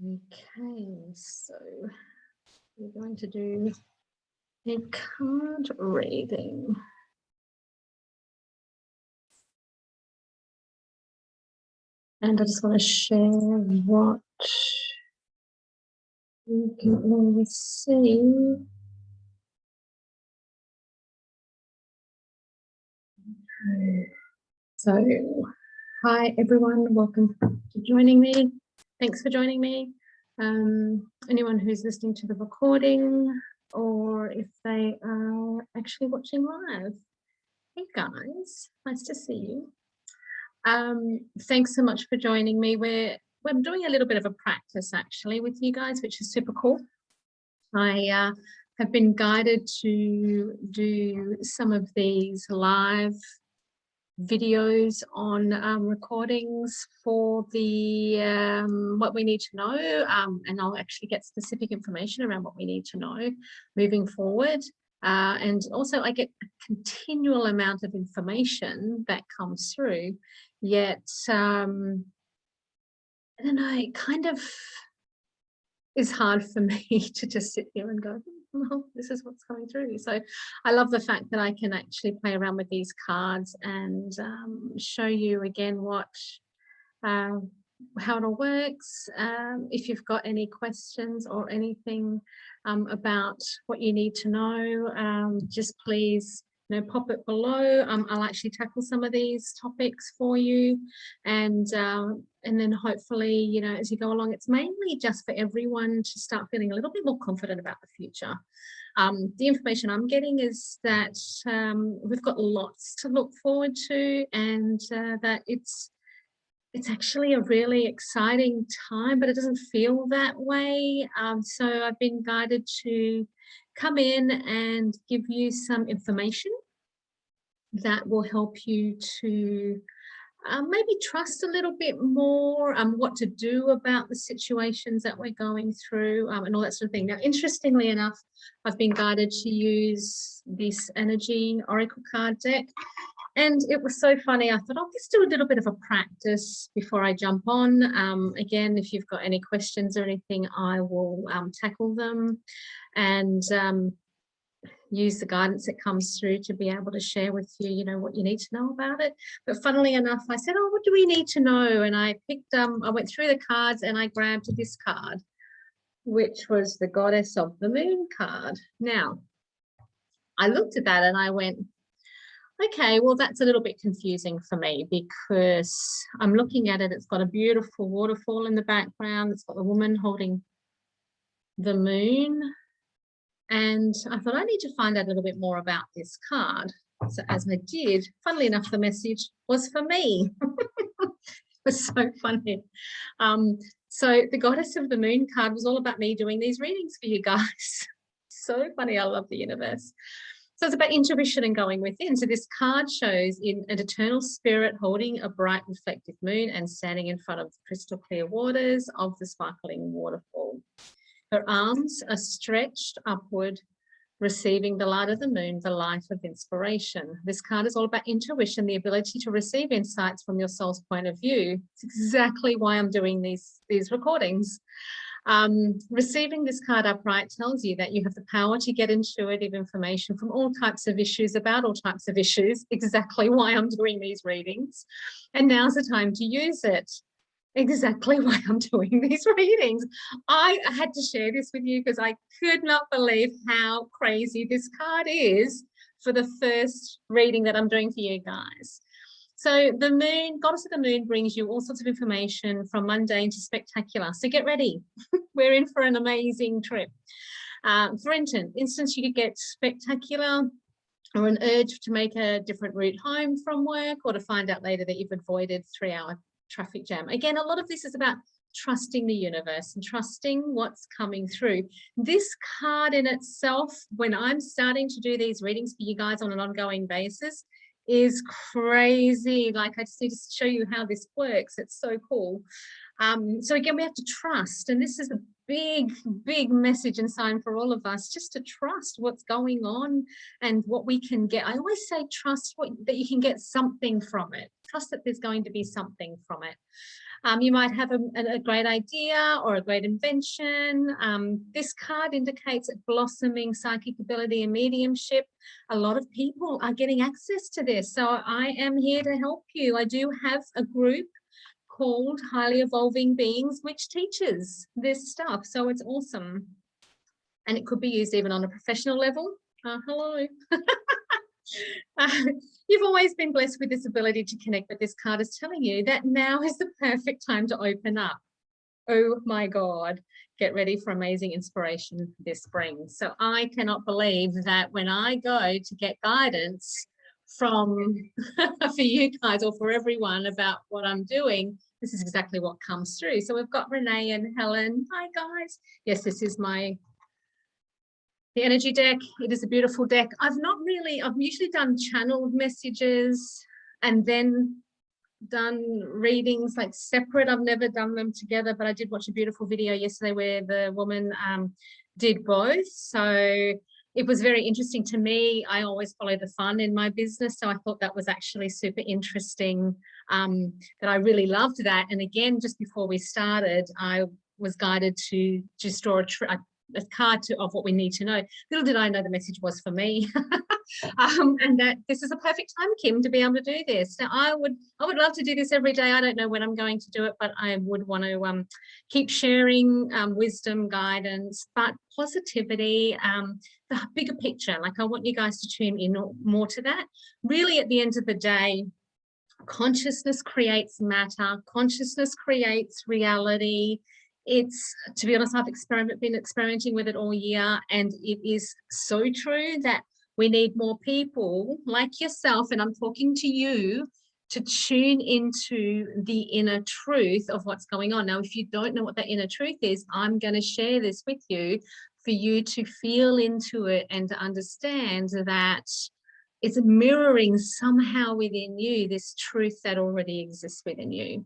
Okay, so we're going to do a card reading. And I just want to share what you can all see. So, hi everyone, welcome to joining me. Thanks for joining me. Anyone who's listening to the recording or if they are actually watching live. Hey guys, nice to see you. Thanks so much for joining me. We're doing a little bit of a practice actually with you guys, which is super cool. I have been guided to do some of these live videos on recordings for the what we need to know, and I'll actually get specific information around what we need to know moving forward. And also I get a continual amount of information that comes through, yet I don't know, it kind of is hard for me to just sit here and go, well, this is what's coming through. So I love the fact that I can actually play around with these cards and show you again what how it all works. If you've got any questions or anything about what you need to know, just please pop it below. I'll actually tackle some of these topics for you, and then hopefully as you go along, it's mainly just for everyone to start feeling a little bit more confident about the future. The information I'm getting is that we've got lots to look forward to, and that it's actually a really exciting time, but it doesn't feel that way. So I've been guided to come in and give you some information that will help you to maybe trust a little bit more what to do about the situations that we're going through, and all that sort of thing. Now, interestingly enough, I've been guided to use this energy oracle card deck. And it was so funny. I thought, I'll just do a little bit of a practice before I jump on. Again, if you've got any questions or anything, I will tackle them and use the guidance that comes through to be able to share with you, what you need to know about it. But funnily enough, I said, oh, what do we need to know? And I picked, I went through the cards and I grabbed this card, which was the Goddess of the Moon card. Now, I looked at that and I went, okay, well, that's a little bit confusing for me because I'm looking at it. It's got a beautiful waterfall in the background. It's got the woman holding the moon. And I thought I need to find out a little bit more about this card. So as I did, funnily enough, the message was for me. It was so funny. So the Goddess of the Moon card was all about me doing these readings for you guys. So funny. I love the universe. So it's about intuition and going within. So this card shows in an eternal spirit holding a bright reflective moon and standing in front of the crystal clear waters of the sparkling waterfall. Her arms are stretched upward, receiving the light of the moon, the light of inspiration. This card is all about intuition, the ability to receive insights from your soul's point of view. It's exactly why I'm doing these recordings. Receiving this card upright tells you that you have the power to get intuitive information from all types of issues, about all types of issues, exactly why I'm doing these readings. And now's the time to use it. Exactly why I'm doing these readings. I had to share this with you because I could not believe how crazy this card is for the first reading that I'm doing for you guys. So the moon, Goddess of the Moon, brings you all sorts of information from mundane to spectacular. So get ready. We're in for an amazing trip. For instance, you could get spectacular or an urge to make a different route home from work, or to find out later that you've avoided 3-hour traffic jam. Again, a lot of this is about trusting the universe and trusting what's coming through. This card in itself, when I'm starting to do these readings for you guys on an ongoing basis, is crazy. Like, I just need to show you how this works. It's so cool. So again, we have to trust, and this is a big message and sign for all of us, just to trust what's going on and what we can get. I always say trust that you can get something from it. trust that there's going to be something from it. You might have a great idea or a great invention. This card indicates blossoming psychic ability and mediumship. A lot of people are getting access to this. So I am here to help you. I do have a group called Highly Evolving Beings, which teaches this stuff. So it's awesome. And it could be used even on a professional level. Hello. You've always been blessed with this ability to connect, but this card is telling you that now is the perfect time to open up. Oh my God, get ready for amazing inspiration this spring. So I cannot believe that when I go to get guidance from for you guys or for everyone about what I'm doing, this is exactly what comes through. So we've got Renee and Helen. Hi guys. Yes, this is the energy deck. It is a beautiful deck. I've usually done channeled messages and then done readings like separate. I've never done them together, but I did watch a beautiful video yesterday where the woman did both. So it was very interesting to me. I always follow the fun in my business. So I thought that was actually super interesting, that I really loved that. And again, just before we started, I was guided to just draw a card of what we need to know. Little did I know the message was for me. And that this is a perfect time, Kim, to be able to do this. Now, I would love to do this every day. I don't know when I'm going to do it, but I would want to keep sharing wisdom, guidance, but positivity, the bigger picture. Like, I want you guys to tune in more to that. Really, at the end of the day, consciousness creates matter. Consciousness creates reality. It's, to be honest, I've been experimenting with it all year, and it is so true that we need more people like yourself, and I'm talking to you, to tune into the inner truth of what's going on. Now, if you don't know what that inner truth is, I'm going to share this with you for you to feel into it and to understand that it's mirroring somehow within you this truth that already exists within you.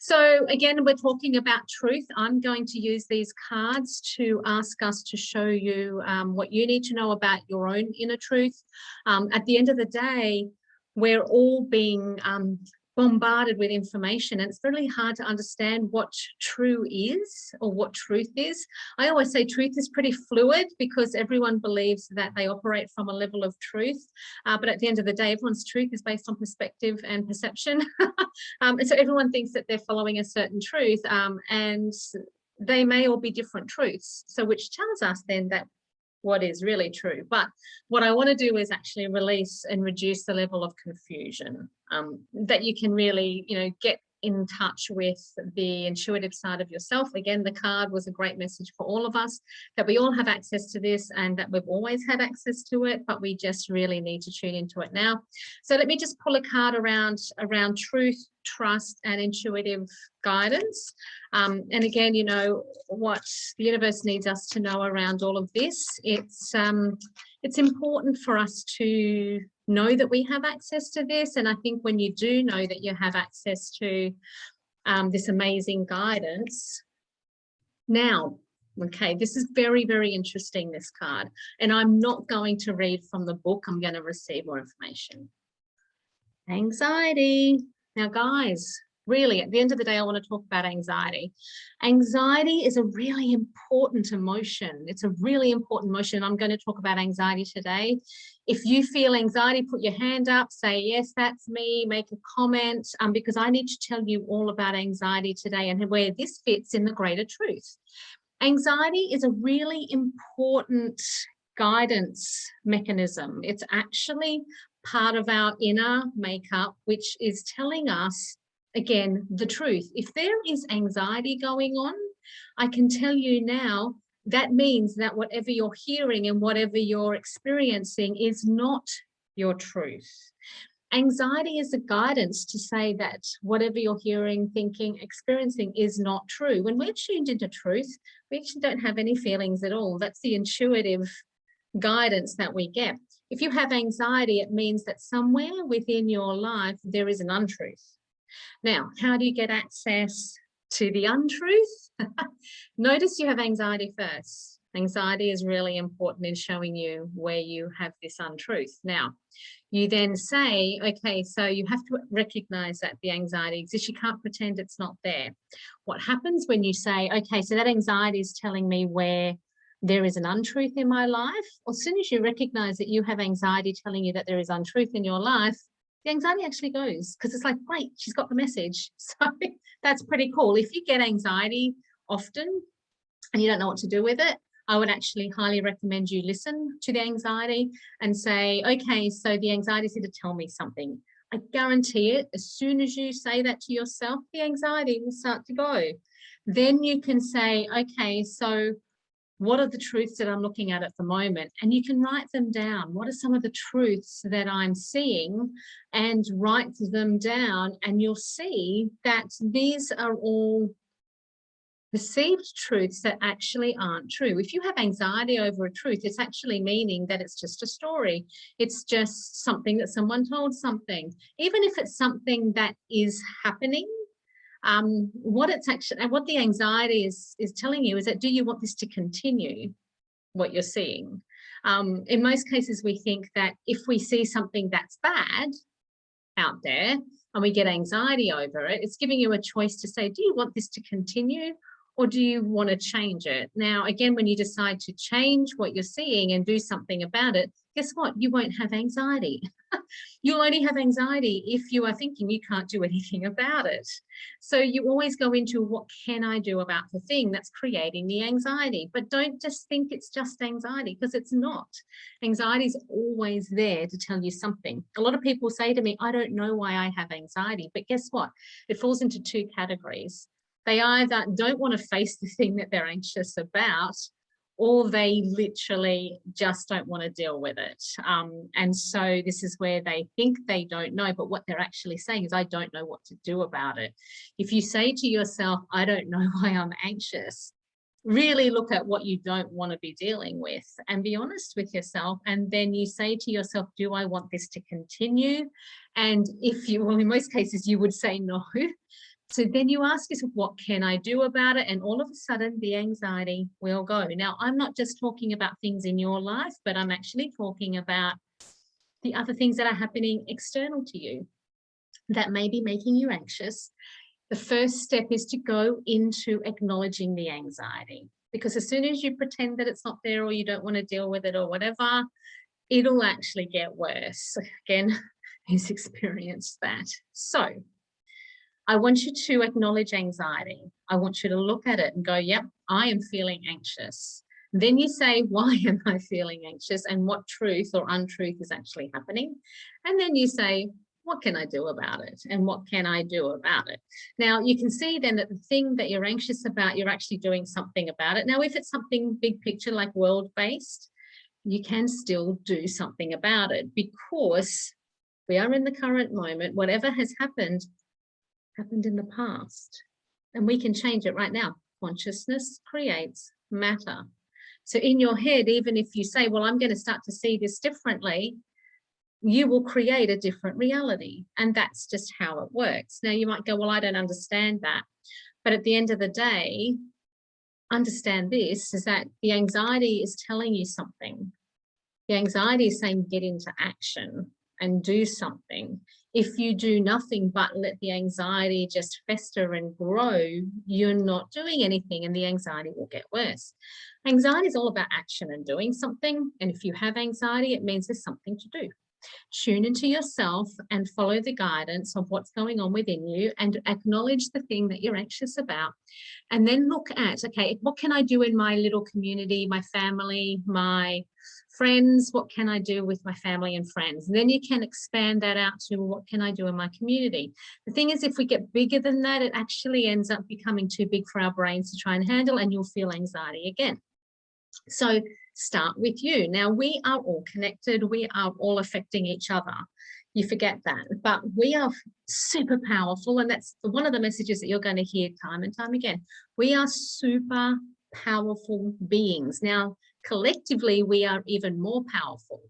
So again, we're talking about truth. I'm going to use these cards to ask us to show you what you need to know about your own inner truth. At the end of the day, we're all being bombarded with information, and it's really hard to understand what true is or what truth is. I always say truth is pretty fluid because everyone believes that they operate from a level of truth, but at the end of the day, everyone's truth is based on perspective and perception. And so everyone thinks that they're following a certain truth, and they may all be different truths, so which tells us then that what is really true. But what I want to do is actually release and reduce the level of confusion, that you can really, get in touch with the intuitive side of yourself. Again, the card was a great message for all of us, that we all have access to this and that we've always had access to it, but we just really need to tune into it now. So let me just pull a card around truth, trust, and intuitive guidance. And again, what the universe needs us to know around all of this. It's important for us to know that we have access to this. And I think when you do know that you have access to this amazing guidance, now, okay, this is very, very interesting, this card. And I'm not going to read from the book. I'm going to receive more information. Anxiety. Now, guys, really, at the end of the day, I want to talk about anxiety. Anxiety is a really important emotion. It's a really important emotion. I'm going to talk about anxiety today. If you feel anxiety, put your hand up, say, yes, that's me, make a comment, because I need to tell you all about anxiety today and where this fits in the greater truth. Anxiety is a really important guidance mechanism. It's actually part of our inner makeup, which is telling us, again, the truth. If there is anxiety going on, I can tell you now, that means that whatever you're hearing and whatever you're experiencing is not your truth. Anxiety is a guidance to say that whatever you're hearing, thinking, experiencing is not true. When we're tuned into truth, we actually don't have any feelings at all. That's the intuitive guidance that we get. If you have anxiety, it means that somewhere within your life, there is an untruth. Now, how do you get access to the untruth? Notice you have anxiety first. Anxiety is really important in showing you where you have this untruth. Now, you then say, okay, so you have to recognize that the anxiety exists. You can't pretend it's not there. What happens when you say, okay, so that anxiety is telling me where there is an untruth in my life? Well, as soon as you recognize that you have anxiety telling you that there is untruth in your life, the anxiety actually goes, because it's like, great, she's got the message. So that's pretty cool. If you get anxiety often and you don't know what to do with it, I would actually highly recommend you listen to the anxiety and say, okay, so the anxiety is here to tell me something. I guarantee it, as soon as you say that to yourself, the anxiety will start to go. Then you can say, okay, so what are the truths that I'm looking at the moment? And you can write them down. What are some of the truths that I'm seeing? And write them down, and you'll see that these are all perceived truths that actually aren't true. If you have anxiety over a truth, it's actually meaning that it's just a story. It's just something that someone told something. Even if it's something that is happening, what the anxiety is telling you is that, do you want this to continue, what you're seeing? In most cases, we think that if we see something that's bad out there and we get anxiety over it, it's giving you a choice to say, do you want this to continue, or do you want to change it? Now, again, when you decide to change what you're seeing and do something about it, guess what? You won't have anxiety. You'll only have anxiety if you are thinking you can't do anything about it. So you always go into, what can I do about the thing that's creating the anxiety? But don't just think it's just anxiety, because it's not. Anxiety is always there to tell you something. A lot of people say to me, I don't know why I have anxiety. But guess what? It falls into two categories. They either don't want to face the thing that they're anxious about, or they literally just don't want to deal with it. And so this is where they think they don't know, but what they're actually saying is, I don't know what to do about it. If you say to yourself, I don't know why I'm anxious, really look at what you don't want to be dealing with and be honest with yourself. And then you say to yourself, do I want this to continue? And if you, well, in most cases, you would say no. So then you ask yourself, what can I do about it? And all of a sudden the anxiety will go. Now, I'm not just talking about things in your life, but I'm actually talking about the other things that are happening external to you that may be making you anxious. The first step is to go into acknowledging the anxiety, because as soon as you pretend that it's not there, or you don't want to deal with it or whatever, it'll actually get worse. Again, who's experienced that? So I want you to acknowledge anxiety. I want you to look at it and go, yep, I am feeling anxious. Then you say, why am I feeling anxious, and what truth or untruth is actually happening? And then you say, what can I do about it? And what can I do about it? Now, you can see then that the thing that you're anxious about, you're actually doing something about it. Now, if it's something big picture, like world-based, you can still do something about it, because we are in the current moment. Whatever has happened in the past, and we can change it right now. Consciousness creates matter. So in your head, even if you say, well, I'm going to start to see this differently, you will create a different reality. And that's just how it works. Now you might go, well, I don't understand that. But at the end of the day, understand this, is that the anxiety is telling you something. The anxiety is saying, get into action and do something. If you do nothing but let the anxiety just fester and grow, you're not doing anything, and the anxiety will get worse. Anxiety is all about action and doing something. And if you have anxiety, it means there's something to do. Tune into yourself and follow the guidance of what's going on within you, and acknowledge the thing that you're anxious about. And then look at, okay, what can I do in my little community, my family, my friends? What can I do with my family and friends? And then you can expand that out to, what can I do in my community? The thing is, if we get bigger than that, it actually ends up becoming too big for our brains to try and handle, and you'll feel anxiety again. So start with you. Now, we are all connected. We are all affecting each other. You forget that, but we are super powerful. And that's one of the messages that you're going to hear time and time again. We are super powerful beings. Now, collectively, we are even more powerful.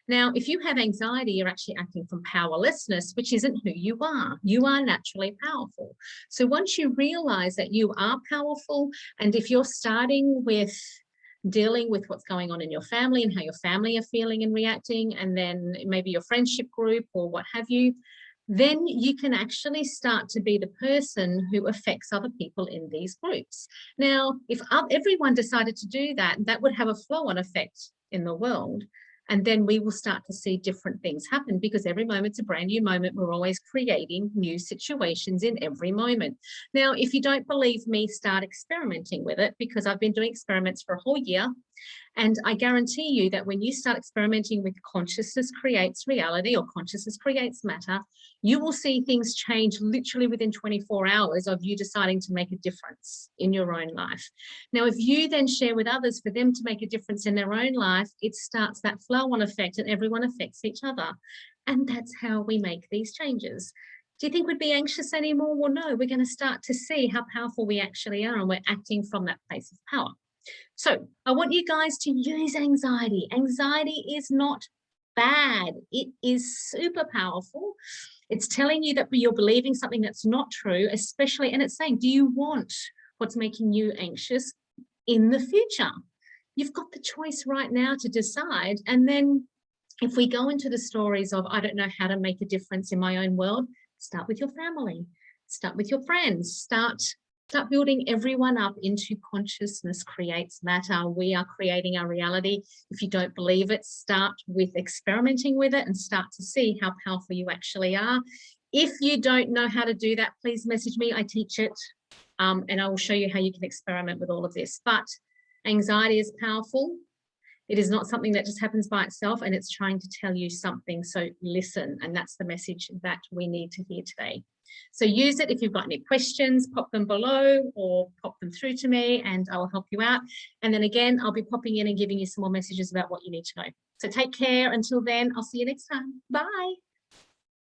Now, if you have anxiety, you're actually acting from powerlessness, which isn't who you are. You are naturally powerful. So once you realize that you are powerful, and if you're starting with dealing with what's going on in your family and how your family are feeling and reacting, and then maybe your friendship group or what have you, then you can actually start to be the person who affects other people in these groups. Now, if everyone decided to do that, that would have a flow-on effect in the world. And then we will start to see different things happen, because every moment's a brand new moment. We're always creating new situations in every moment. Now, if you don't believe me, start experimenting with it, because I've been doing experiments for a whole year. And I guarantee you that when you start experimenting with consciousness creates reality, or consciousness creates matter, you will see things change literally within 24 hours of you deciding to make a difference in your own life. Now, if you then share with others for them to make a difference in their own life, it starts that flow-on effect, and everyone affects each other. And that's how we make these changes. Do you think we'd be anxious anymore? Well, no, we're going to start to see how powerful we actually are, and we're acting from that place of power. So I want you guys to use anxiety. Anxiety is not bad. It is super powerful. It's telling you that you're believing something that's not true, especially, and it's saying, do you want what's making you anxious in the future? You've got the choice right now to decide. And then if we go into the stories of, I don't know how to make a difference in my own world, start with your family, start with your friends, start building everyone up into consciousness creates matter. We are creating our reality. If you don't believe it, start with experimenting with it and start to see how powerful you actually are. If you don't know how to do that, please message me. I teach it, and I will show you how you can experiment with all of this. But anxiety is powerful. It is not something that just happens by itself, and it's trying to tell you something. So listen, and that's the message that we need to hear today. So use it. If you've got any questions, pop them below or pop them through to me, and I will help you out. And then again, I'll be popping in and giving you some more messages about what you need to know. So take care. Until then, I'll see you next time. Bye.